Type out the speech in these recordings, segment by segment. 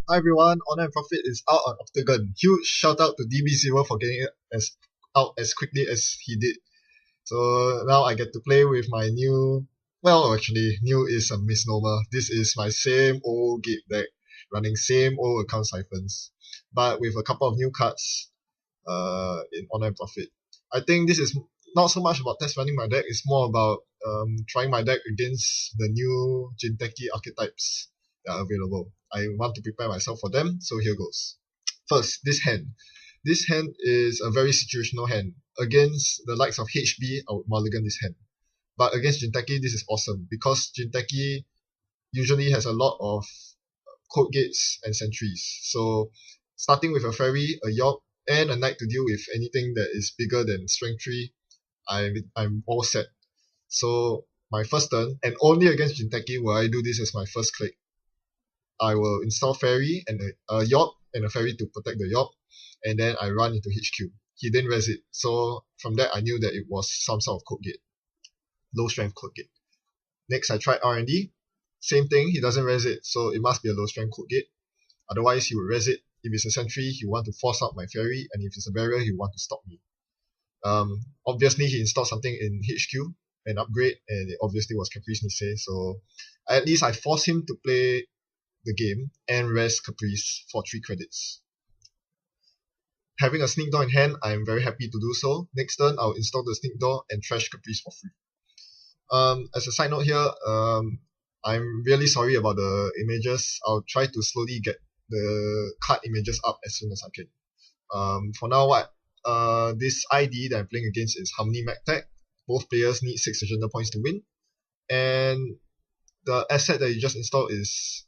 Hi everyone, Honor and Profit is out on Octagon. Huge shout out to DB0 for getting it out as quickly as he did. So now I get to play with my new, well actually new is a misnomer. This is my same old Gabe deck, running same old account siphons, but with a couple of new cards in Honor and Profit. I think this is not so much about test running my deck, it's more about trying my deck against the new Jinteki archetypes that are available. I want to prepare myself for them, so here goes. First, this hand. This hand is a very situational hand. Against the likes of HB, I would mulligan this hand. But against Jinteki, this is awesome because Jinteki usually has a lot of code gates and sentries. So starting with a fairy, a York, and a knight to deal with anything that is bigger than strength 3, I'm all set. So my first turn, and only against Jinteki will I do this as my first click. I will install fairy and a York and a fairy to protect the York, and then I run into HQ. He didn't res it, so from that I knew that it was some sort of code gate, low strength code gate. Next I tried R&D, same thing, he doesn't res it, so it must be a low strength code gate. Otherwise he would res it. If it's a sentry, he want to force out my fairy, and if it's a barrier, he want to stop me. Obviously he installed something in HQ, an upgrade, and it obviously was Caprice Nisei, so at least I forced him to play the game and res Caprice for 3 credits. Having a Sneak Door in hand, I am very happy to do so. Next turn, I'll install the Sneak Door and trash Caprice for free. As a side note here, I'm really sorry about the images. I'll try to slowly get the card images up as soon as I can. For now, this ID that I'm playing against is Harmony Medtech. Both players need 6 agenda points to win. And the asset that you just installed is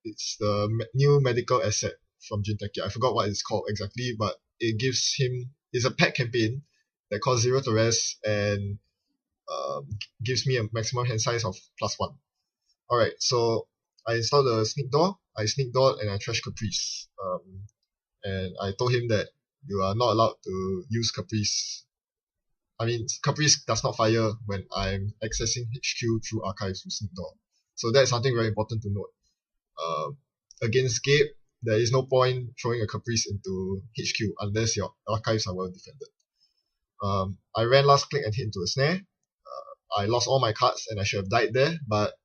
it's the new medical asset from Jinteki. I forgot what it's called exactly, but it gives him, it's a pet campaign that costs 0 to res and gives me a maximum hand size of +1. Alright, so I installed the Sneak Door, I Sneak Door and I trash Caprice. And I told him that you are not allowed to use Caprice. I mean, Caprice does not fire when I'm accessing HQ through archives with Sneak Door. So that's something very important to note. Against Gabe, there is no point throwing a Caprice into HQ unless your archives are well defended. I ran last click and hit into a snare. I lost all my cards and I should have died there, but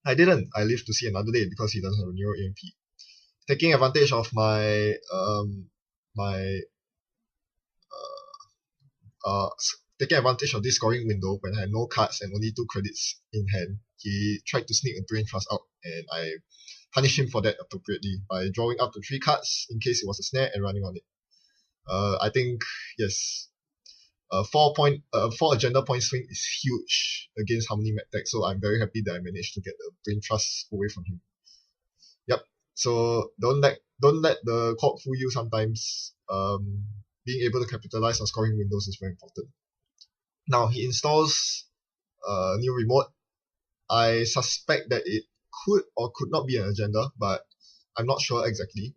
I didn't. I lived to see another day because he doesn't have a Neuro EMP. Taking advantage of my taking advantage of this scoring window when I had no cards and only 2 credits in hand, he tried to sneak a Brain Trust out, and I punished him for that appropriately by drawing up to 3 cards in case it was a snare and running on it. I think, yes, 4 agenda point swing is huge against Harmony Medtech, so I'm very happy that I managed to get the Brain Trust away from him. Yep, so don't let the corp fool you sometimes. Being able to capitalize on scoring windows is very important. Now he installs a new remote. I suspect that it could or could not be an agenda, but I'm not sure exactly.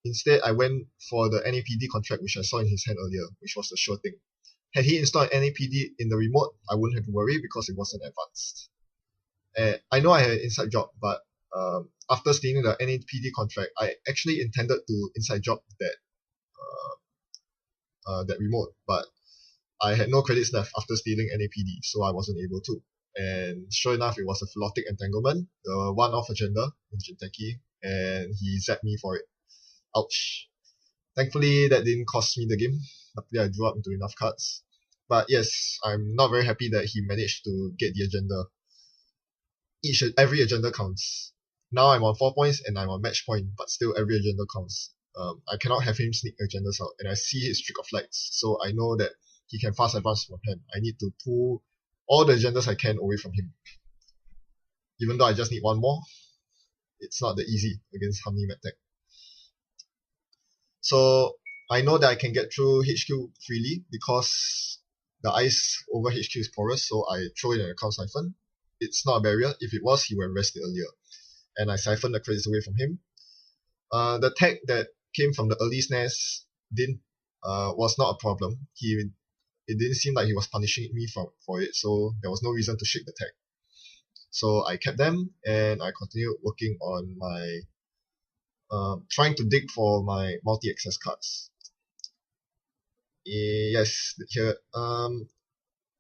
Instead, I went for the NAPD contract which I saw in his hand earlier, which was the sure thing. Had he installed NAPD in the remote, I wouldn't have to worry because it wasn't advanced. I know I had an inside job, but after stealing the NAPD contract, I actually intended to inside job that remote, but I had no credits left after stealing NAPD, so I wasn't able to. And sure enough, it was a Philotic Entanglement, the one-off agenda in Jinteki, and he zapped me for it. Ouch. Thankfully, that didn't cost me the game. Luckily, I drew up into enough cards. But yes, I'm not very happy that he managed to get the agenda. Every agenda counts. Now I'm on 4 points and I'm on match point, but still every agenda counts. I cannot have him sneak agendas out, and I see his Trick of Lights, so I know that he can fast advance from hand. I need to pull all the agendas I can away from him. Even though I just need 1 more, it's not that easy against Harmony Medtech. So I know that I can get through HQ freely because the ice over HQ is porous, so I throw in an account siphon. It's not a barrier. If it was, he would have rested earlier. And I siphoned the credits away from him. The tag that came from the early snares was not a problem. It didn't seem like he was punishing me for it, so there was no reason to shake the tag. So I kept them and I continued working on my trying to dig for my multi-access cards. Yes, here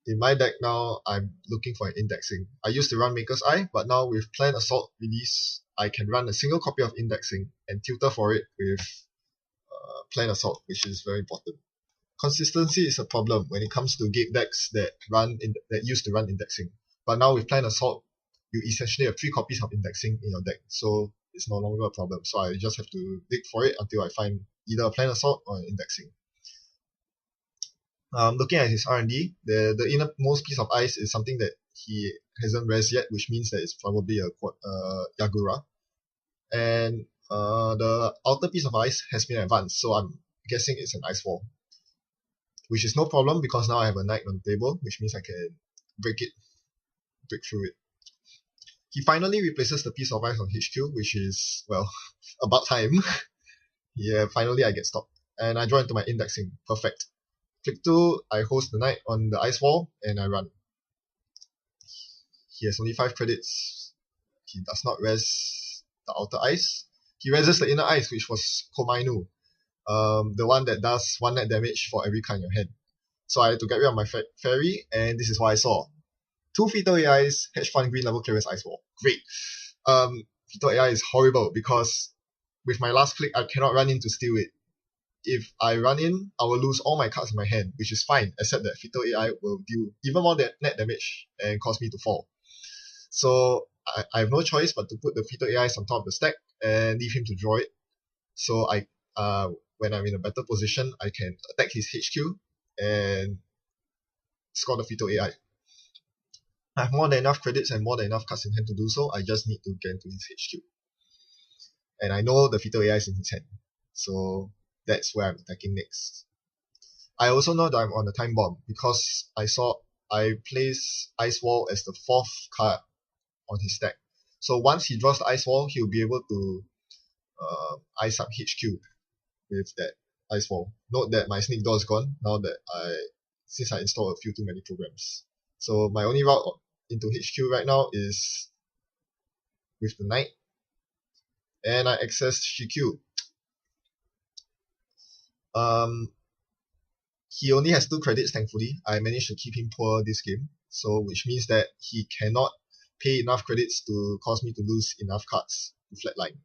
in my deck now, I'm looking for an indexing. I used to run Maker's Eye, but now with Planned Assault release, I can run a single copy of indexing and tutor for it with Planned Assault, which is very important. Consistency is a problem when it comes to Gabe decks that used to run indexing. But now with Planned Assault, you essentially have 3 copies of indexing in your deck, so it's no longer a problem. So I just have to dig for it until I find either a Planned Assault or an indexing. Looking at his R&D, the innermost piece of ice is something that he hasn't res yet, which means that it's probably a Yagura. And the outer piece of ice has been advanced, so I'm guessing it's an ice wall, which is no problem because now I have a knight on the table, which means I can break through it. He finally replaces the piece of ice on HQ, which is, well, about time. Yeah, finally I get stopped. And I draw into my indexing. Perfect. Click 2, I host the knight on the ice wall, and I run. He has only 5 credits. He does not res the outer ice. He reses the inner ice, which was Komainu, the one that does 1 net damage for every card in your hand. So I had to get rid of my fairy, and this is what I saw. 2 Fetal AIs, hedge fund, green level clearance, ice wall. Great. Fetal AI is horrible because with my last click, I cannot run in to steal it. If I run in, I will lose all my cards in my hand, which is fine, except that Fetal AI will deal even more net damage and cause me to fall. So I have no choice but to put the Fetal AIs on top of the stack and leave him to draw it. So when I'm in a better position, I can attack his HQ and score the Fetal AI. I have more than enough credits and more than enough cards in hand to do so. I just need to get into his HQ. And I know the Fetal AI is in his hand. So that's where I'm attacking next. I also know that I'm on the time bomb because I place Ice Wall as the 4th card on his stack. So once he draws the Ice Wall, he'll be able to ice up HQ with that Ice Wall. Note that my Sneak Door is gone now that since I installed a few too many programs. So my only route into HQ right now is with the knight, and I access GQ. He only has 2 credits, thankfully. I managed to keep him poor this game, so which means that he cannot pay enough credits to cause me to lose enough cards to flatline.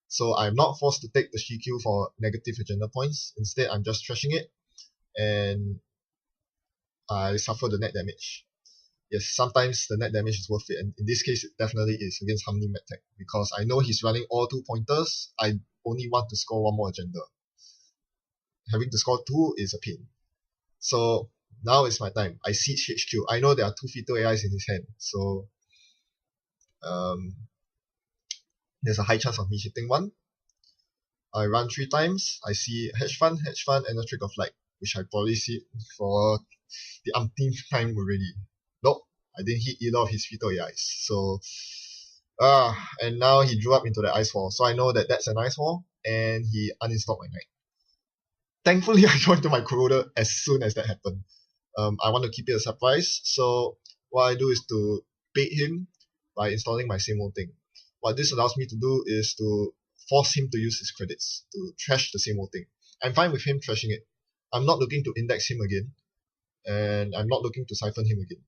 So I'm not forced to take the GQ for negative agenda points. Instead, I'm just trashing it, and I suffer the net damage. Yes, sometimes the net damage is worth it, and in this case, it definitely is against Harmony Medtech, because I know he's running all 2 pointers. I only want to score 1 more agenda. Having to score 2 is a pain. So now it's my time. I siege HQ. I know there are 2 Fetal AIs in his hand, so there's a high chance of me hitting 1. I run 3 times. I see hedge fund, and a trick of light, which I probably see for the umpteenth time already. Nope, I didn't hit either of his Fetal AIs. So, and now he drew up into the ice wall. So I know that that's an ice wall, and he uninstalled my knight. Thankfully, I joined to my Corroder as soon as that happened. I want to keep it a surprise, so what I do is to bait him by installing my same old thing. What this allows me to do is to force him to use his credits, to trash the same old thing. I'm fine with him trashing it. I'm not looking to index him again, and I'm not looking to siphon him again.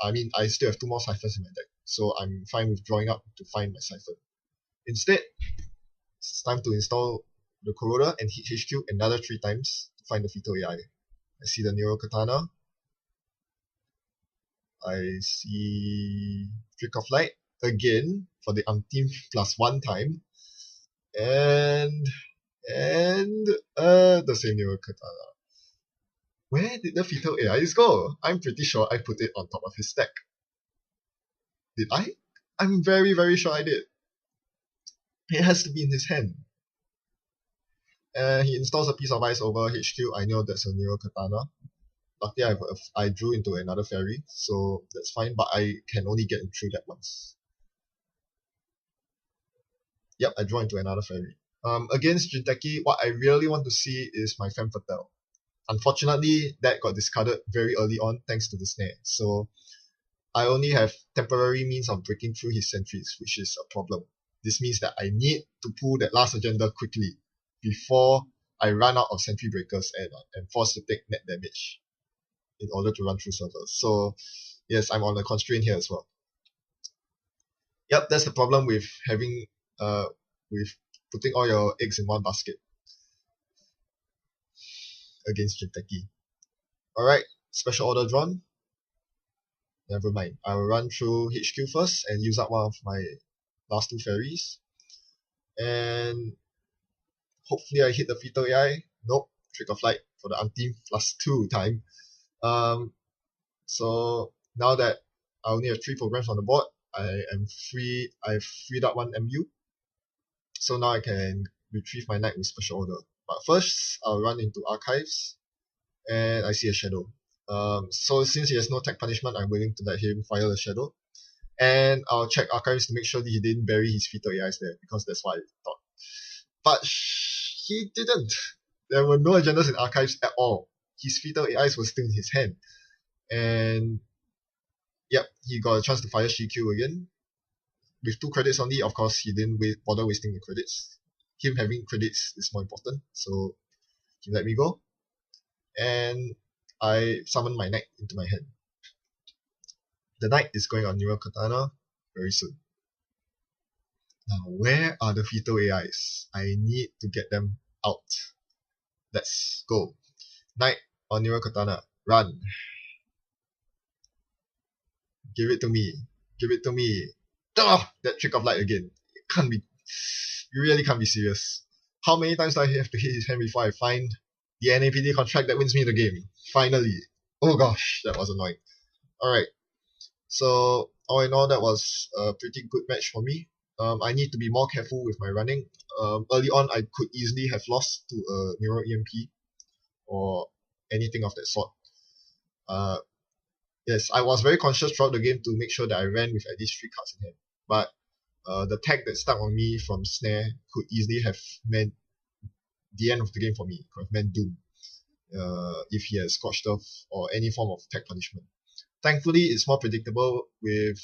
I mean, I still have 2 more ciphers in my deck, so I'm fine with drawing up to find my siphon. Instead, it's time to install the Corroder and hit HQ another 3 times to find the Fetal AI. I see the Nero Katana. I see Trick of Light again for the umpteenth +1 time. And the same Nero Katana. Where did the Fetal AIs go? I'm pretty sure I put it on top of his stack. Did I? I'm very, very sure I did. It has to be in his hand. He installs a piece of ice over HQ. I know that's a Nero Katana. Luckily, I drew into another fairy, so that's fine, but I can only get through that once. Yep, I draw into another fairy. Against Jinteki, what I really want to see is my Femme Fatale. Unfortunately, that got discarded very early on thanks to the snare. So I only have temporary means of breaking through his sentries, which is a problem. This means that I need to pull that last agenda quickly before I run out of sentry breakers and am forced to take net damage in order to run through servers. So yes, I'm on a constraint here as well. Yep, that's the problem with having with putting all your eggs in one basket against Jinteki. Alright, special order drawn. Never mind. I will run through HQ first and use up one of my last 2 fairies. And hopefully I hit the Fetal AI. Nope. Trick of Light for the umpteenth +2 time. So now that I only have 3 programs on the board, I've freed up 1 MU. So now I can retrieve my knight with special order. But first, I'll run into archives, and I see a shadow. So since he has no tech punishment, I'm willing to let him fire the shadow. And I'll check archives to make sure that he didn't bury his Fetal AIs there, because that's what I thought. But he didn't. There were no agendas in archives at all. His Fetal AIs were still in his hand. And yep, he got a chance to fire Shikyu again. With 2 credits only, of course, he didn't bother wasting the credits. Him having credits is more important, so he let me go. And I summoned my knight into my hand. The knight is going on Neural Katana very soon. Now, where are the Fetal AIs? I need to get them out. Let's go. Knight on Neural Katana. Run. Give it to me. Give it to me. Ah, that Trick of Light again. It can't be. You really can't be serious. How many times do I have to hit his hand before I find the NAPD contract that wins me the game? Finally. Oh gosh, that was annoying. Alright. So, all in all, that was a pretty good match for me. I need to be more careful with my running. Early on, I could easily have lost to a Neuro EMP or anything of that sort. Yes, I was very conscious throughout the game to make sure that I ran with at least 3 cards in hand. But the tag that stuck on me from Snare could easily have meant the end of the game for me. Could have meant doom if he had Scorched Earth or any form of tag punishment. Thankfully, it's more predictable with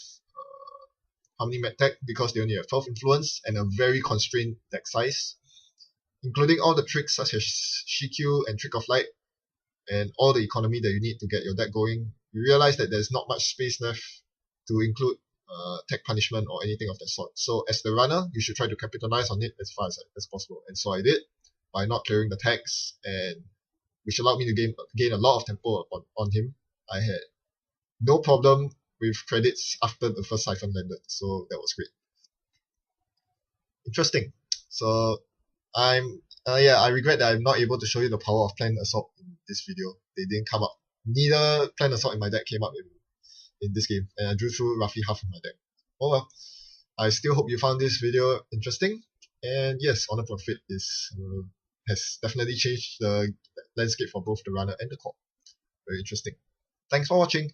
Harmony Medtech because they only have 12 influence and a very constrained deck size. Including all the tricks such as Shikyu and Trick of Light and all the economy that you need to get your deck going, you realize that there's not much space left to include tech punishment or anything of that sort. So as the runner, you should try to capitalize on it as far as possible. And so I did by not clearing the tags, and which allowed me to gain a lot of tempo on him. I had no problem with credits after the first siphon landed, so that was great. Interesting. So I regret that I'm not able to show you the power of Planned Assault in this video. They didn't come up. Neither Planned Assault in my deck came up in this game, and I drew through roughly half of my deck. Oh well. I still hope you found this video interesting. And yes, Honor Profit has definitely changed the landscape for both the runner and the core. Very interesting. Thanks for watching.